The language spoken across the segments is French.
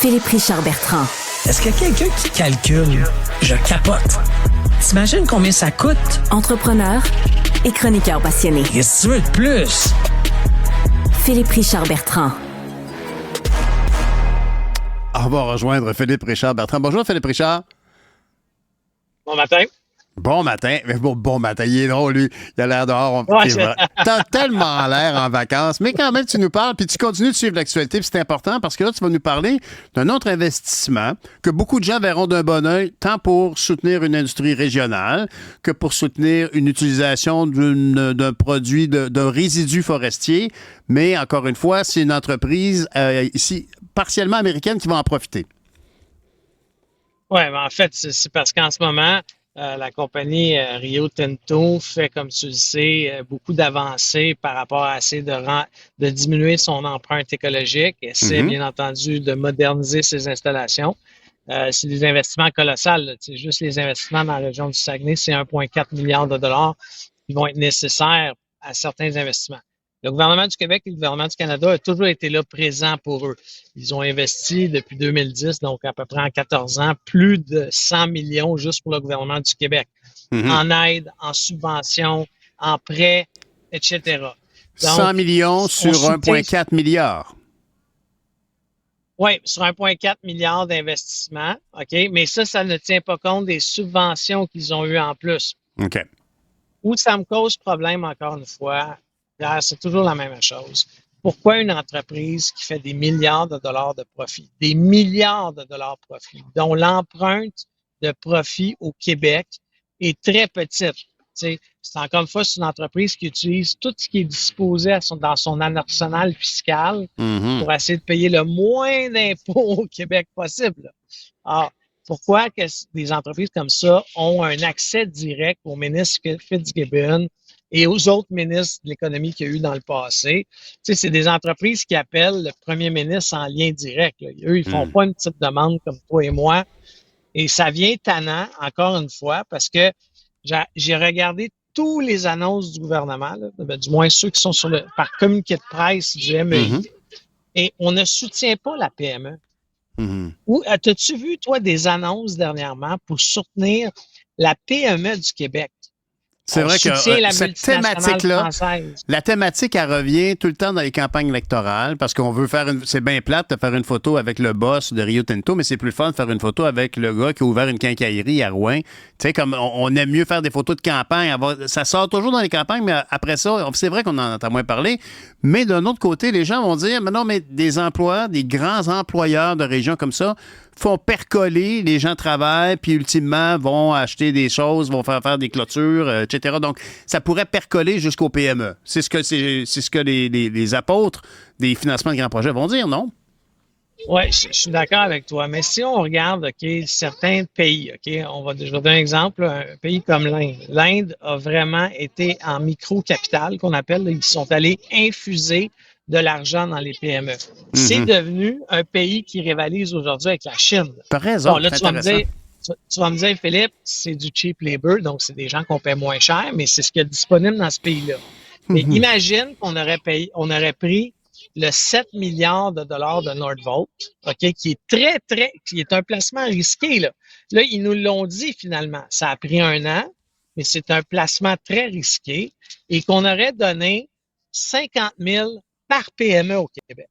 Philippe Richard Bertrand. Est-ce qu'il y a quelqu'un qui calcule? Je capote. T'imagines combien ça coûte? Entrepreneur et chroniqueur passionné. Qu'est-ce que tu veux de plus? Philippe Richard Bertrand. On va rejoindre Philippe Richard Bertrand. Bonjour, Philippe Richard. Bon matin. Bon matin. Mais bon matin. Il est drôle, lui. Il a l'air dehors. T'as tellement l'air en vacances. Mais quand même, tu nous parles, puis tu continues de suivre l'actualité. Puis c'est important parce que là, tu vas nous parler d'un autre investissement que beaucoup de gens verront d'un bon œil, tant pour soutenir une industrie régionale que pour soutenir une utilisation d'un produit, d'un résidu forestier. Mais encore une fois, c'est une entreprise ici partiellement américaine qui va en profiter. Oui, en fait, c'est parce qu'en ce moment, la compagnie Rio Tinto fait, comme tu le sais, beaucoup d'avancées par rapport à essayer de diminuer son empreinte écologique, essaie bien entendu de moderniser ses installations. C'est des investissements colossaux. C'est juste les investissements dans la région du Saguenay, c'est 1,4 milliard de dollars qui vont être nécessaires à certains investissements. Le gouvernement du Québec et le gouvernement du Canada ont toujours été là présents pour eux. Ils ont investi depuis 2010, donc à peu près en 14 ans, plus de 100 millions juste pour le gouvernement du Québec, en aide, en subvention, en prêts, etc. Donc, 100 millions sur 1,4 milliard. Oui, sur 1,4 milliard d'investissements, OK? Mais ça ne tient pas compte des subventions qu'ils ont eues en plus. OK. Où ça me cause problème, encore une fois, c'est toujours la même chose. Pourquoi une entreprise qui fait des milliards de dollars de profit, des milliards de dollars de profit, dont l'empreinte de profit au Québec est très petite? C'est encore une fois, c'est une entreprise qui utilise tout ce qui est disposé dans son arsenal fiscal pour essayer de payer le moins d'impôts au Québec possible. Alors, pourquoi que des entreprises comme ça ont un accès direct au ministre Fitzgibbon et aux autres ministres de l'économie qu'il y a eu dans le passé? C'est des entreprises qui appellent le premier ministre en lien direct. Là. Eux, ils font pas une petite demande comme toi et moi. Et ça vient tannant, encore une fois, parce que j'ai regardé tous les annonces du gouvernement, là, du moins ceux qui sont par communiqué de presse du MEI, et on ne soutient pas la PME. Ou as-tu vu, toi, des annonces dernièrement pour soutenir la PME du Québec? C'est vrai que cette thématique-là, française. la thématique, elle revient tout le temps dans les campagnes électorales parce qu'on veut faire c'est bien plate de faire une photo avec le boss de Rio Tinto, mais c'est plus fun de faire une photo avec le gars qui a ouvert une quincaillerie à Rouen. Tu sais, comme on aime mieux faire des photos de campagne. Ça sort toujours dans les campagnes, mais après ça, c'est vrai qu'on en entend moins parler. Mais d'un autre côté, les gens vont dire, mais non, mais des emplois, des grands employeurs de régions comme ça font percoler, les gens travaillent, puis ultimement vont acheter des choses, vont faire des clôtures, etc. Donc, ça pourrait percoler jusqu'au PME. C'est ce que les apôtres des financements de grands projets vont dire, non? Oui, je suis d'accord avec toi. Mais si on regarde, OK, certains pays, OK, je vais donner un exemple, un pays comme l'Inde. L'Inde a vraiment été en micro-capital, qu'on appelle, ils sont allés infuser de l'argent dans les PME. C'est devenu un pays qui rivalise aujourd'hui avec la Chine. T'as raison, bon, là, tu vas me dire, Philippe, c'est du cheap labor, donc c'est des gens qu'on paie moins cher, mais c'est ce qu'il y a disponible dans ce pays-là. Mais imagine qu'on aurait pris le 7 milliards de dollars de Nordvolt, OK, qui est qui est un placement risqué, là. Là, ils nous l'ont dit finalement. Ça a pris 1 an, mais c'est un placement très risqué et qu'on aurait donné 50 000 par PME au Québec.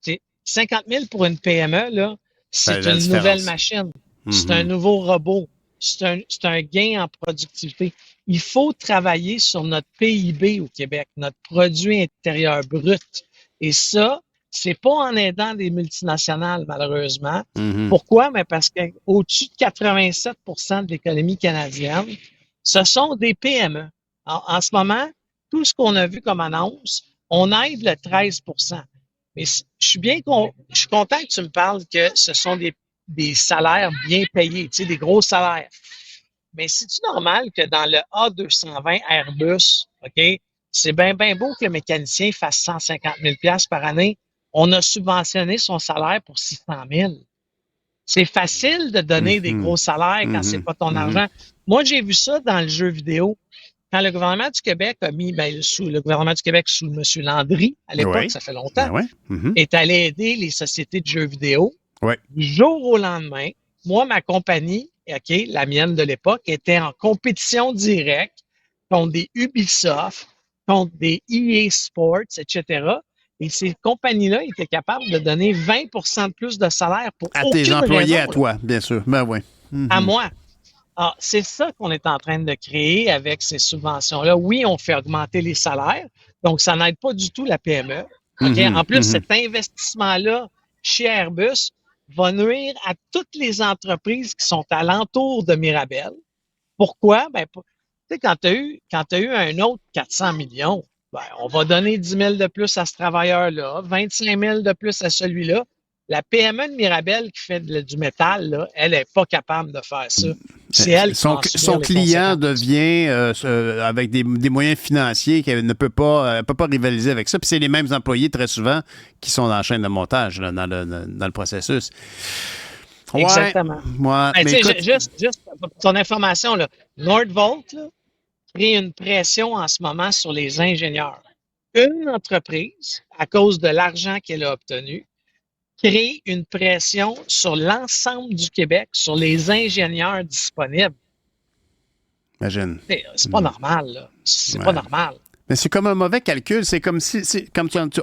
C'est 50 000 pour une PME, là, c'est une nouvelle machine. C'est un nouveau robot. C'est un gain en productivité. Il faut travailler sur notre PIB au Québec, notre produit intérieur brut. Et ça, c'est pas en aidant des multinationales, malheureusement. Pourquoi? Mais parce qu'au-dessus de 87 de l'économie canadienne, ce sont des PME. En ce moment, tout ce qu'on a vu comme annonce, on aide le 13 Mais je suis content que tu me parles que ce sont des salaires bien payés, tu sais, des gros salaires. Mais c'est-tu normal que dans le A220 Airbus, OK, c'est bien beau que le mécanicien fasse 150 000 $ par année. On a subventionné son salaire pour 600 000. C'est facile de donner des gros salaires quand c'est pas ton argent. Moi, j'ai vu ça dans le jeu vidéo. Quand le gouvernement du Québec a mis, le gouvernement du Québec sous M. Landry, à l'époque, ça fait longtemps, est allé aider les sociétés de jeux vidéo. Oui. Du jour au lendemain, moi, ma compagnie, OK, la mienne de l'époque, était en compétition directe contre des Ubisoft, contre des EA Sports, etc. Et ces compagnies-là étaient capables de donner 20 de plus de salaire pour À tes aucune employés, raison, à toi, bien sûr. Ben oui. à moi. Alors, c'est ça qu'on est en train de créer avec ces subventions-là. Oui, on fait augmenter les salaires, donc ça n'aide pas du tout la PME. OK? En plus, cet investissement-là chez Airbus va nuire à toutes les entreprises qui sont alentour de Mirabel. Pourquoi? Ben, tu sais, quand tu as eu un autre 400 millions, ben, on va donner 10 000 de plus à ce travailleur-là, 25 000 de plus à celui-là. La PME de Mirabel qui fait du métal, là, elle n'est pas capable de faire ça. C'est elle qui va en subir Son les client conséquences. devient, avec des moyens financiers, qu'elle ne peut pas rivaliser avec ça. Puis c'est les mêmes employés, très souvent, qui sont dans la chaîne de montage, là, dans le processus. Ouais, Exactement. ouais, Ben, mais tu sais, écoute, juste pour ton information, là, Nordvolt là, crée une pression en ce moment sur les ingénieurs. Une entreprise, à cause de l'argent qu'elle a obtenu, crée une pression sur l'ensemble du Québec, sur les ingénieurs disponibles. imagine. C'est pas normal, là. C'est Ouais. pas normal. Mais c'est comme un mauvais calcul. C'est comme si,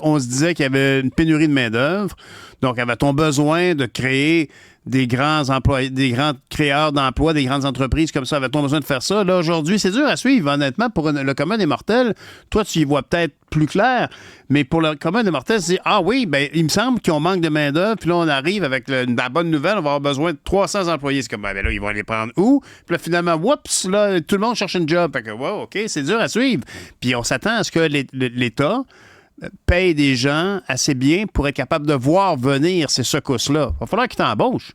on se disait qu'il y avait une pénurie de main-d'œuvre. Donc, avait-on besoin de créer des grands employés, des grands créateurs d'emplois, des grandes entreprises comme ça? Avait-on besoin de faire ça? Là, aujourd'hui, c'est dur à suivre, honnêtement, pour le commun des mortels. Toi, tu y vois peut-être plus clair, mais pour le commun des mortels, c'est ah oui, ben il me semble qu'on manque de main-d'œuvre, puis là, on arrive avec la bonne nouvelle, on va avoir besoin de 300 employés. C'est comme, ben là, ils vont les prendre où? Puis là, finalement, oups, là, tout le monde cherche un job. Fait que, wow, OK, c'est dur à suivre. Puis on s'attend à ce que l'État paye des gens assez bien pour être capable de voir venir ces secousses-là. Il va falloir qu'ils t'embauchent.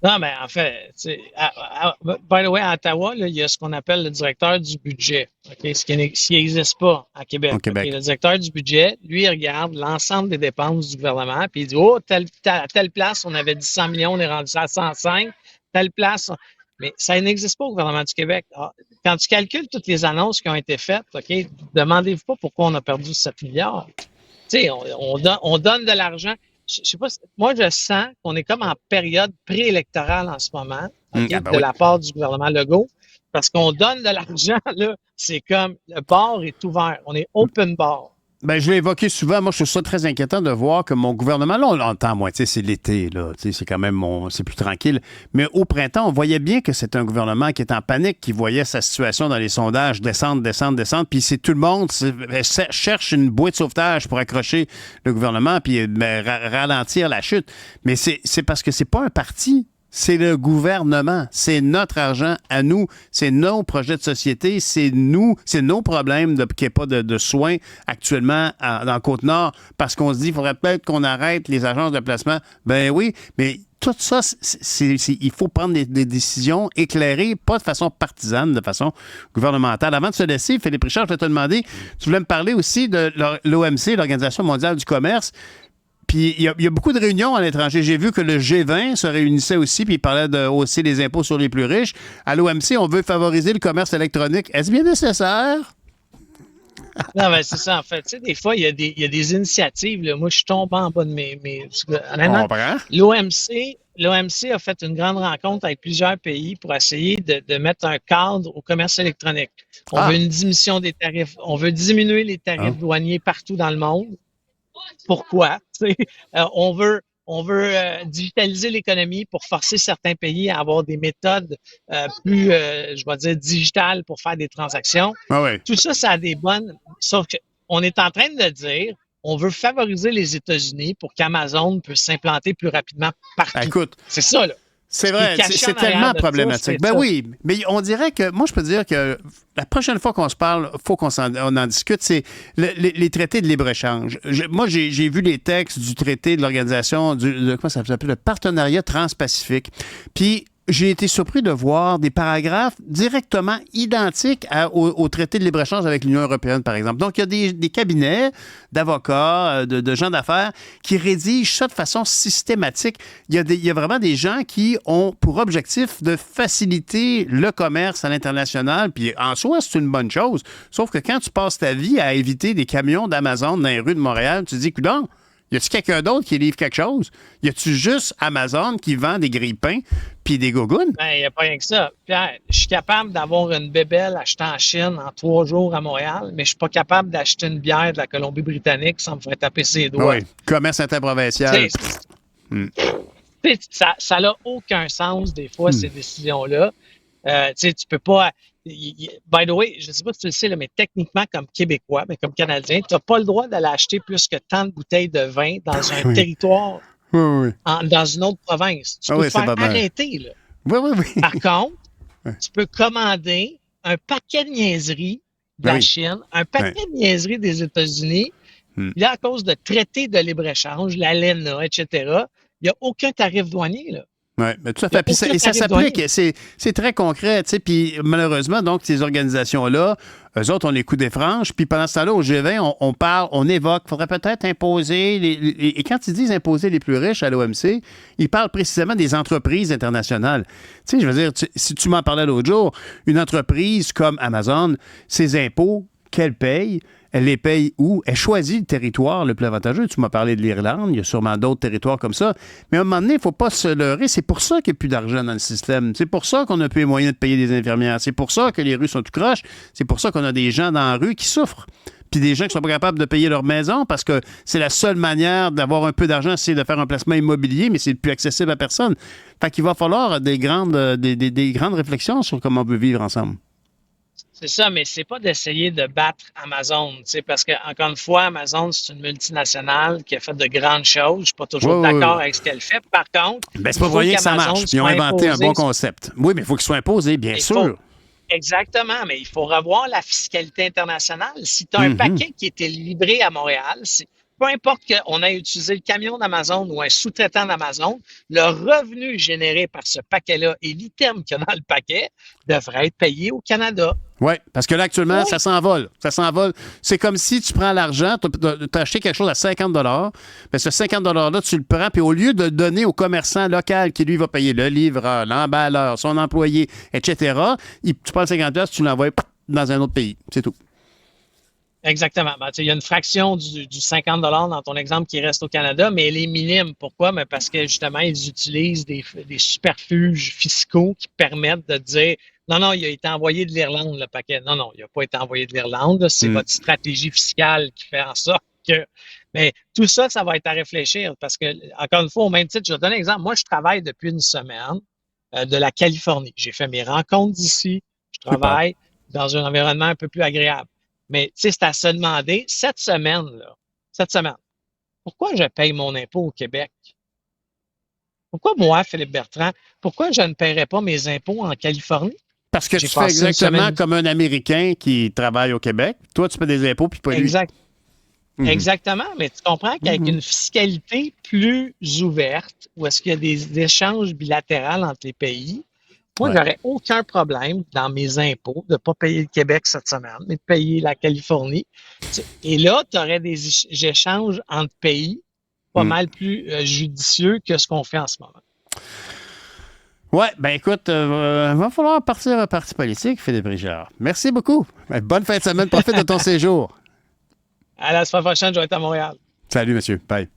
Non, mais en fait, tu sais, by the way, à Ottawa, là, il y a ce qu'on appelle le directeur du budget, OK? Ce qui n'existe pas à Québec. Au Québec. OK? Le directeur du budget, lui, il regarde l'ensemble des dépenses du gouvernement, puis il dit, oh, à telle place, on avait dit 100 millions, on est rendu à 105, telle place. Mais ça n'existe pas au gouvernement du Québec. Alors, quand tu calcules toutes les annonces qui ont été faites, OK, demandez-vous pas pourquoi on a perdu 7 milliards. Tu sais, on donne de l'argent. Je sais pas, moi, je sens qu'on est comme en période préélectorale en ce moment, OK, Ah ben de oui. la part du gouvernement Legault, parce qu'on donne de l'argent, là. C'est comme le bar est ouvert. On est open bar. Ben, je l'ai évoqué souvent. Moi, je trouve ça très inquiétant de voir que mon gouvernement, là, on l'entend, moi, tu sais, c'est l'été, là, tu sais, c'est quand même, c'est plus tranquille. Mais au printemps, on voyait bien que c'est un gouvernement qui est en panique, qui voyait sa situation dans les sondages descendre, puis c'est tout le monde cherche une bouée de sauvetage pour accrocher le gouvernement, puis ralentir la chute. Mais c'est parce que c'est pas un parti. C'est le gouvernement. C'est notre argent à nous. C'est nos projets de société. C'est nous. C'est nos problèmes qu'il n'y ait pas de soins actuellement dans Côte-Nord parce qu'on se dit qu'il faudrait peut-être qu'on arrête les agences de placement. Ben oui, mais tout ça, il faut prendre des décisions éclairées, pas de façon partisane, de façon gouvernementale. Avant de se laisser, Philippe Richard, je vais te demander, tu voulais me parler aussi de l'OMC, l'Organisation mondiale du commerce. Puis il y a beaucoup de réunions à l'étranger. J'ai vu que le G20 se réunissait aussi, puis il parlait de hausser les impôts sur les plus riches. À l'OMC, on veut favoriser le commerce électronique. Est-ce bien nécessaire? Non, mais c'est ça, en fait. Tu sais, des fois, il y a des initiatives. Là. Moi, je suis tombé en bas de honnêtement, l'OMC a fait une grande rencontre avec plusieurs pays pour essayer de mettre un cadre au commerce électronique. On veut une diminution des tarifs. On veut diminuer les tarifs douaniers partout dans le monde. Pourquoi? On veut digitaliser l'économie pour forcer certains pays à avoir des méthodes plus, je vais dire, digitales pour faire des transactions. Ah ouais. Tout ça, ça a des bonnes... Sauf qu'on est en train de dire, on veut favoriser les États-Unis pour qu'Amazon puisse s'implanter plus rapidement partout. Écoute, c'est ça, là. C'est vrai, c'est tellement problématique. Ben oui, mais on dirait que, moi, je peux dire que la prochaine fois qu'on se parle, il faut qu'on en discute, c'est les traités de libre-échange. Moi, j'ai vu les textes du traité de l'organisation, comment ça s'appelle, le partenariat transpacifique. Puis, j'ai été surpris de voir des paragraphes directement identiques au traité de libre-échange avec l'Union européenne, par exemple. Donc, il y a des cabinets d'avocats, de gens d'affaires qui rédigent ça de façon systématique. Il y a vraiment des gens qui ont pour objectif de faciliter le commerce à l'international. Puis, en soi, c'est une bonne chose. Sauf que quand tu passes ta vie à éviter des camions d'Amazon dans les rues de Montréal, tu te dis, coudonc, Y a-tu quelqu'un d'autre qui livre quelque chose? Y a-tu juste Amazon qui vend des grille-pains puis des gougounes? Ben, il n'y a pas rien que ça. Pierre, je suis capable d'avoir une bébelle achetée en Chine en 3 jours à Montréal, mais je suis pas capable d'acheter une bière de la Colombie-Britannique sans me faire taper ses doigts. Oui, commerce interprovincial. Ça n'a aucun sens, des fois, ces décisions-là. Tu peux pas. By the way, je ne sais pas si tu le sais, là, mais techniquement, comme Québécois, mais comme Canadien, tu n'as pas le droit d'aller acheter plus que tant de bouteilles de vin dans un territoire, dans une autre province. Tu peux te faire arrêter. Là. Oui. Par contre, tu peux commander un paquet de niaiseries de la Chine, un paquet de niaiseries des États-Unis. Là, à cause de traités de libre-échange, l'ALENA, etc., il n'y a aucun tarif douanier. Là. Oui, mais tout à fait. Puis ça s'applique, c'est très concret, tu sais. Puis malheureusement, donc, ces organisations-là, eux autres, on les coups des franges. Puis pendant ce temps-là, au G20, on parle, on évoque, il faudrait peut-être imposer, et quand ils disent imposer les plus riches à l'OMC, ils parlent précisément des entreprises internationales. Tu sais, je veux dire, si tu m'en parlais l'autre jour, une entreprise comme Amazon, ses impôts qu'elle paye, elle les paye où? Elle choisit le territoire le plus avantageux. Tu m'as parlé de l'Irlande, il y a sûrement d'autres territoires comme ça. Mais à un moment donné, il ne faut pas se leurrer. C'est pour ça qu'il n'y a plus d'argent dans le système. C'est pour ça qu'on n'a plus les moyens de payer des infirmières. C'est pour ça que les rues sont tout croches. C'est pour ça qu'on a des gens dans la rue qui souffrent. Puis des gens qui ne sont pas capables de payer leur maison parce que c'est la seule manière d'avoir un peu d'argent, c'est de faire un placement immobilier, mais c'est plus accessible à personne. Fait qu'il va falloir des grandes réflexions sur comment on veut vivre ensemble. C'est ça, mais c'est pas d'essayer de battre Amazon, parce que, encore une fois, Amazon, c'est une multinationale qui a fait de grandes choses. Je suis pas toujours d'accord avec ce qu'elle fait. Par contre, c'est pas pour rien que ça marche. Ils ont inventé un bon concept. Oui, mais il faut qu'il soit imposé, bien sûr. Exactement, mais il faut revoir la fiscalité internationale. Si tu as un paquet qui était livré à Montréal, peu importe qu'on ait utilisé le camion d'Amazon ou un sous-traitant d'Amazon, le revenu généré par ce paquet-là et l'item qu'il y a dans le paquet devrait être payé au Canada. Oui, parce que là, actuellement, ça s'envole. Ça s'envole. C'est comme si tu prends l'argent, tu as acheté quelque chose à 50 bien, ce 50 $-là, tu le prends, puis au lieu de le donner au commerçant local qui, lui, va payer le livreur, l'emballeur, son employé, etc., tu prends le 50 $, tu l'envoies dans un autre pays. C'est tout. Exactement. Il y a une fraction du 50 $ dans ton exemple qui reste au Canada, mais elle est minime. Pourquoi? Mais parce que justement, ils utilisent des superfuges fiscaux qui permettent de dire non, il a été envoyé de l'Irlande, le paquet. Non, il n'a pas été envoyé de l'Irlande. C'est votre stratégie fiscale qui fait en sorte que. Mais tout ça, ça va être à réfléchir parce que, encore une fois, au même titre, je vais te donner un exemple. Moi, je travaille depuis une semaine de la Californie. J'ai fait mes rencontres d'ici. Je travaille dans un environnement un peu plus agréable. Mais, c'est à se demander, cette semaine, pourquoi je paye mon impôt au Québec? Pourquoi moi, Philippe Bertrand, pourquoi je ne paierais pas mes impôts en Californie? Parce que tu fais exactement comme un Américain qui travaille au Québec. Toi, tu paies des impôts, puis pas lui. Exactement, mais tu comprends qu'avec une fiscalité plus ouverte, où est-ce qu'il y a des échanges bilatéraux entre les pays, moi, j'aurais aucun problème dans mes impôts de ne pas payer le Québec cette semaine, mais de payer la Californie. Et là, tu aurais des échanges entre pays pas mal plus judicieux que ce qu'on fait en ce moment. Oui, écoute, il va falloir partir un parti politique, Philippe Richard. Merci beaucoup. Bonne fin de semaine. Profite de ton séjour. À la semaine prochaine, je vais être à Montréal. Salut, monsieur. Bye.